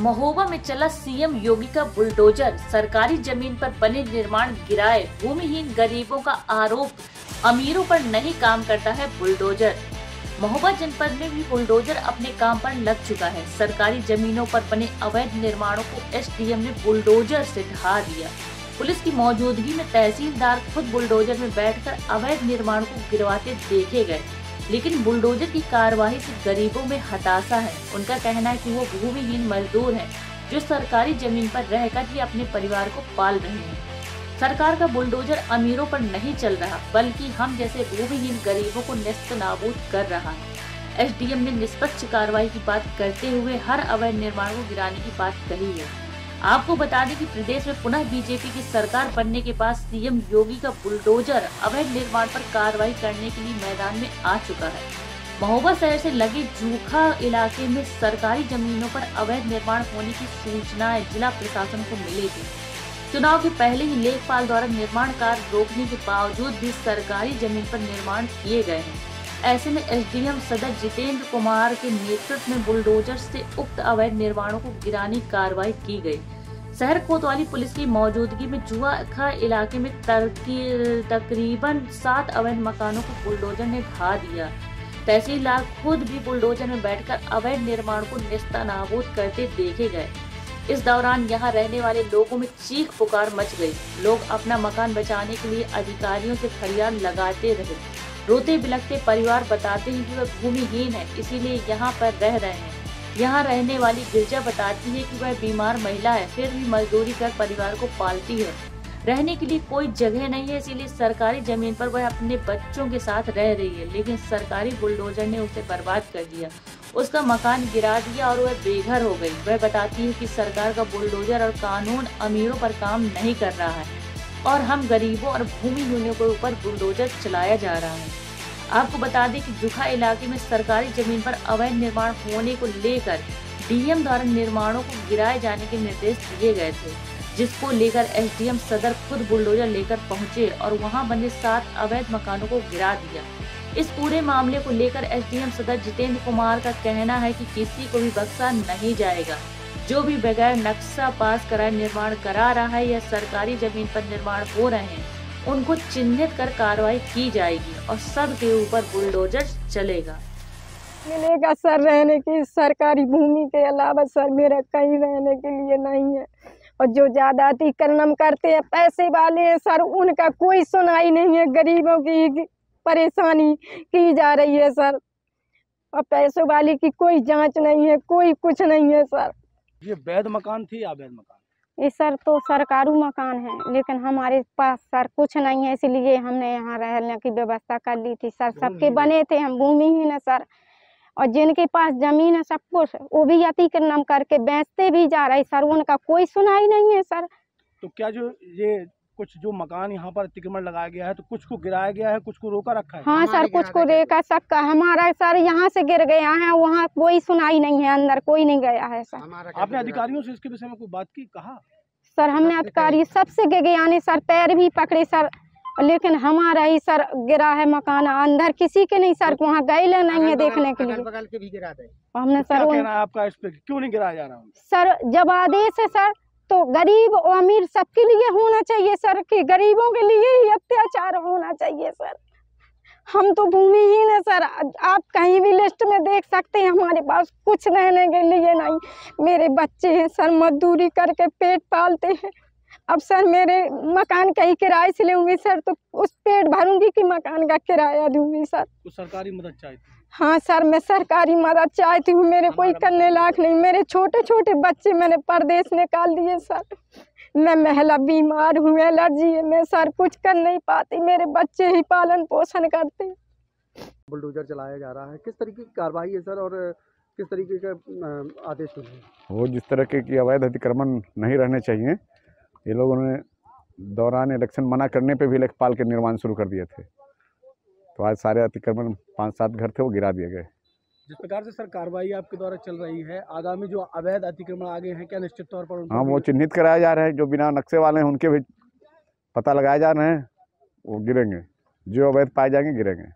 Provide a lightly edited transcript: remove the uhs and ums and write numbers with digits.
महोबा में चला सीएम योगी का बुलडोजर, सरकारी जमीन पर बने निर्माण गिराए, भूमिहीन गरीबों का आरोप, अमीरों पर नहीं काम करता है बुलडोजर। महोबा जनपद में भी बुलडोजर अपने काम पर लग चुका है। सरकारी जमीनों पर बने अवैध निर्माणों को एसडीएम ने बुलडोजर से ढहा दिया। पुलिस की मौजूदगी में तहसीलदार खुद बुलडोजर में बैठकर अवैध निर्माणों को गिरवाते देखे गए, लेकिन बुलडोजर की कार्यवाही से गरीबों में हताशा है। उनका कहना है कि वो भूमिहीन मजदूर हैं जो सरकारी जमीन पर रहकर ही अपने परिवार को पाल रहे हैं। सरकार का बुलडोजर अमीरों पर नहीं चल रहा, बल्कि हम जैसे भूमिहीन गरीबों को नेस्त नाबूद कर रहा है। एसडीएम ने निष्पक्ष कार्रवाई की बात करते हुए हर अवैध निर्माण को गिराने की बात कही है। आपको बता दें कि प्रदेश में पुनः बीजेपी की सरकार बनने के बाद सीएम योगी का बुलडोजर अवैध निर्माण पर कार्रवाई करने के लिए मैदान में आ चुका है। महोबा शहर से लगे जूखा इलाके में सरकारी जमीनों पर अवैध निर्माण होने की सूचनाएं जिला प्रशासन को मिली थी। चुनाव के पहले ही लेखपाल द्वारा निर्माण कार्य रोकने के बावजूद भी सरकारी जमीन पर निर्माण किए गए हैं। ऐसे में एसडीएम सदर जितेंद्र कुमार के नेतृत्व में बुलडोजर से उक्त अवैध निर्माणों को गिराने की कार्रवाई की गई। शहर कोतवाली पुलिस की मौजूदगी में जुआखा इलाके में तकरीबन 7 अवैध मकानों को बुलडोजर ने ढहा दिया। तहसीलदार खुद भी बुलडोजर में बैठकर अवैध निर्माण को नेस्तनाबूद करते देखे गए। इस दौरान यहां रहने वाले लोगों में चीख पुकार मच गई। लोग अपना मकान बचाने के लिए अधिकारियों से फरियाद लगाते रहे। रोते बिलखते परिवार बताते हैं कि वह भूमिहीन है, इसीलिए यहाँ पर रह रहे हैं। यहाँ रहने वाली गिरजा बताती है कि वह बीमार महिला है, फिर भी मजदूरी कर परिवार को पालती है। रहने के लिए कोई जगह नहीं है, इसीलिए सरकारी जमीन पर वह अपने बच्चों के साथ रह रही है, लेकिन सरकारी बुलडोजर ने उसे बर्बाद कर दिया, उसका मकान गिरा दिया और वह बेघर हो गई। वह बताती है कि सरकार का बुलडोजर और कानून अमीरों पर काम नहीं कर रहा है और हम गरीबों और भूमिहीनों के ऊपर बुलडोजर चलाया जा रहा है। आपको बता दें कि जुखा इलाके में सरकारी जमीन पर अवैध निर्माण होने को लेकर डीएम द्वारा निर्माणों को गिराए जाने के निर्देश दिए गए थे, जिसको लेकर एसडीएम सदर खुद बुलडोजर लेकर पहुंचे और वहां बने 7 अवैध मकानों को गिरा दिया। इस पूरे मामले को लेकर एसडीएम सदर जितेंद्र कुमार का कहना है कि किसी को भी बख्शा नहीं जाएगा। जो भी बगैर नक्शा पास कराए निर्माण करा रहा है या सरकारी जमीन पर निर्माण हो रहे हैं, उनको चिन्हित कर कार्रवाई की जाएगी और सब के ऊपर बुलडोजर चलेगा। मिलेगा सर रहने की सरकारी भूमि के अलावा सर मेरा कहीं रहने के लिए नहीं है। और जो ज्यादा अतिक्रमण करते हैं पैसे वाले हैं सर, उनका कोई सुनाई नहीं है। गरीबों की परेशानी की जा रही है सर, और पैसों वाले की कोई जांच नहीं है, कोई कुछ नहीं है सर। ये वैध मकान थी या अवैध मकान? ये सर तो सरकारी मकान है, लेकिन हमारे पास सर कुछ नहीं है, इसलिए हमने यहाँ रहने की व्यवस्था कर ली थी सर। सबके बने थे, हम भूमिहीन है सर। और जिनके पास जमीन है सब कुछ, वो भी अतिक्रमण करके बेचते भी जा रहे सर, उनका कोई सुनाई नहीं है सर। तो क्या ये कुछ जो मकान यहाँ पर अतिक्रमण लगाया गया है, तो कुछ को गिराया गया है, कुछ को रोका रखा है? हाँ सर, कुछ को रोका सकता, हमारा सर यहाँ से गिर गया है, वहाँ कोई सुनाई नहीं है, अंदर कोई नहीं गया है सर। आपने अधिकारियों से इसके विषय में कोई बात की, कहा? सर हमने अधिकारी सबसे गए सर, पैर भी पकड़े सर, लेकिन हमारा ही सर गिरा है मकान, अंदर किसी के नहीं सर, वहाँ गए नहीं है देखने के लिए। बगल के भी गिरा दे। हमने सर आपका इस पे क्यों नहीं गिराया जा रहा? सर जब आदेश है सर, तो गरीब और अमीर सबके लिए होना चाहिए सर, कि गरीबों के लिए ही अत्याचार होना चाहिए सर। हम तो भूमिहीन है सर, आप कहीं भी लिस्ट में देख सकते हैं, हमारे पास कुछ रहने के लिए नहीं। मेरे बच्चे हैं सर, मजदूरी करके पेट पालते हैं। अब सर मेरे मकान का ही किराए से लूंगी सर, तो उस पेट भरूंगी कि मकान का किराया दूंगी सर। तो सरकारी मदद चाहिए? हाँ सर, मैं सरकारी मदद चाहती हूँ, मेरे कोई करने लायक नहीं। मेरे छोटे छोटे बच्चे मैंने परदेश निकाल दिए सर, मैं महिला बीमार हूँ, एलर्जी है, मैं सर कुछ कर नहीं पाती, मेरे बच्चे ही पालन पोषण करते। बुलडोजर चलाया जा रहा है, किस तरीके की कार्रवाई है सर और किस तरीके के आदेश हुए? वो जिस तरह के अवैध अतिक्रमण नहीं रहने चाहिए, ये लोगों ने दौरान इलेक्शन मना करने पे भी लेखपाल के निर्माण शुरू कर दिए थे, तो आज सारे अतिक्रमण 5-7 घर थे वो गिरा दिए गए। जिस प्रकार से सर कार्रवाई आपके द्वारा चल रही है, आगामी जो अवैध अतिक्रमण आगे हैं, क्या निश्चित तौर पर हाँ वो चिन्हित कराया जा रहा है, जो बिना नक्शे वाले हैं उनके भी पता लगाए जा रहे हैं, वो गिरेंगे, जो अवैध पाए जाएंगे गिरेंगे।